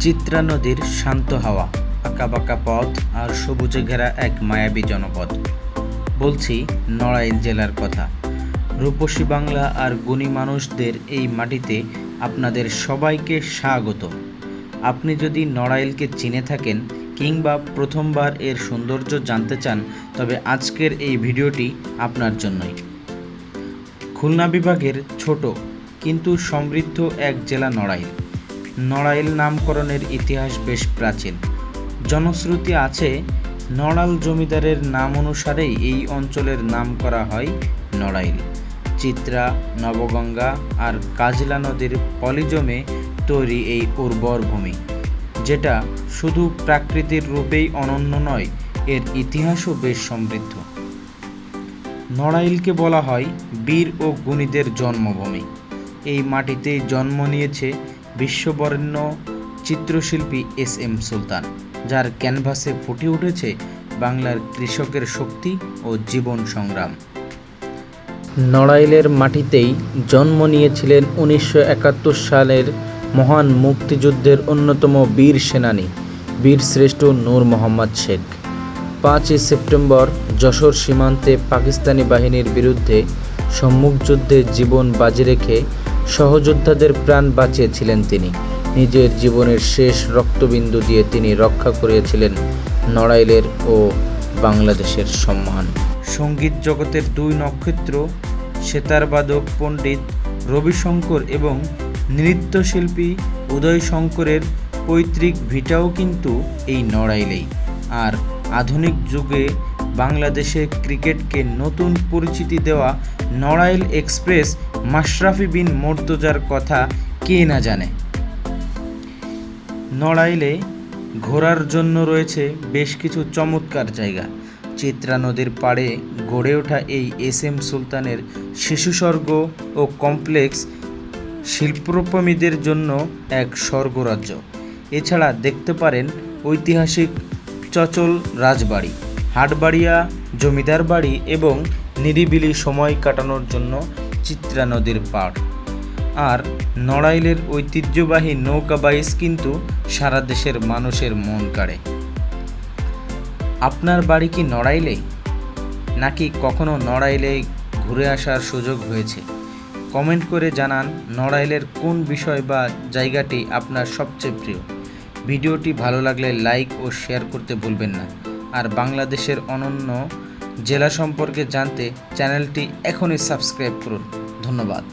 চিত্রা নদীর শান্ত হাওয়া, আঁকাবাঁকা পথ আর সবুজে ঘেরা এক মায়াবী জনপদ। বলছি নড়াইল জেলার কথা। রূপসী বাংলা আর গুণী মানুষদের এই মাটিতে আপনাদের সবাইকে স্বাগত। আপনি যদি নড়াইলকে চিনে থাকেন কিংবা প্রথমবার এর সৌন্দর্য জানতে চান, তবে আজকের এই ভিডিওটি আপনার জন্যই। খুলনা বিভাগের ছোট কিন্তু সমৃদ্ধ এক জেলা নড়াইল। নড়াইল নামকরণের ইতিহাস বেশ প্রাচীন। জনশ্রুতি আছে, নড়াল জমিদারের নাম অনুসারেই এই অঞ্চলের নাম করা হয় নড়াইল। চিত্রা, নবগঙ্গা আর কাজলা নদীর পলিজমে তৈরি এই উর্বর ভূমি, যেটা শুধু প্রাকৃতিক রূপেই অনন্য নয়, এর ইতিহাসও বেশ সমৃদ্ধ। নড়াইলকে বলা হয় বীর ও গুণীদের জন্মভূমি। এই মাটিতেই জন্ম নিয়েছে বিশ্ববরেণ্য চিত্রশিল্পী এস.এম. সুলতান, যার ক্যানভাসে ফুটে উঠেছে বাংলার কৃষকের শক্তি ও জীবন সংগ্রাম। নড়াইলের মাটিতেই জন্ম নিয়েছিলেন 1971 সালের মহান মুক্তিযুদ্ধের অন্যতম বীর সেনানী বীরশ্রেষ্ঠ নূর মোহাম্মদ শেখ। 5 সেপ্টেম্বর যশোর সীমান্তে পাকিস্তানি বাহিনীর বিরুদ্ধে সম্মুখ যুদ্ধে জীবন বাজি রেখে সহযোদ্ধাদের প্রাণ বাঁচিয়েছিলেন তিনি। নিজের জীবনের শেষ রক্তবিন্দু দিয়ে তিনি রক্ষা করিয়েছিলেন নড়াইলের ও বাংলাদেশের সম্মান। সঙ্গীত জগতের দুই নক্ষত্র সেতারবাদক পণ্ডিত রবিশঙ্কর এবং নৃত্যশিল্পী উদয় শঙ্করের পৈতৃক ভিটাও কিন্তু এই নড়াইলেই। আর আধুনিক যুগে বাংলাদেশে ক্রিকেটকে নতুন পরিচিতি দেওয়া নড়াইল এক্সপ্রেস মাশরাফি বিন মুর্তজার কথা কে না জানে। নড়াইলে ঘোরার জন্য রয়েছে বেশ কিছু চমৎকার জায়গা। চিত্রা নদীর পাড়ে গড়ে ওঠা এই এস.এম. সুলতানের শিশুস্বর্গ ও কমপ্লেক্স শিল্পপ্রেমীদের জন্য এক স্বর্গরাজ্য। এছাড়া দেখতে পারেন ঐতিহাসিক চচল রাজবাড়ি, হাটবাড়িয়া জমিদার বাড়ি এবং নিরিবিলি সময় কাটানোর জন্য চিত্রা নদীর পাড়। আর নড়াইলের ঐতিহ্যবাহী নৌকা বাইচ কিন্তু সারা দেশের মানুষের মন কাড়ে। আপনার বাড়ি কি নড়াইলে, নাকি কখনো নড়াইলে ঘুরে আসার সুযোগ হয়েছে? কমেন্ট করে জানান নড়াইলের কোন বিষয় বা জায়গাটি আপনার সবচেয়ে প্রিয়। ভিডিওটি ভালো লাগলে লাইক ও শেয়ার করতে ভুলবেন না। আর বাংলাদেশের অনন্য জেলা সম্পর্কে জানতে চ্যানেলটি এখনই সাবস্ক্রাইব করুন। ধন্যবাদ।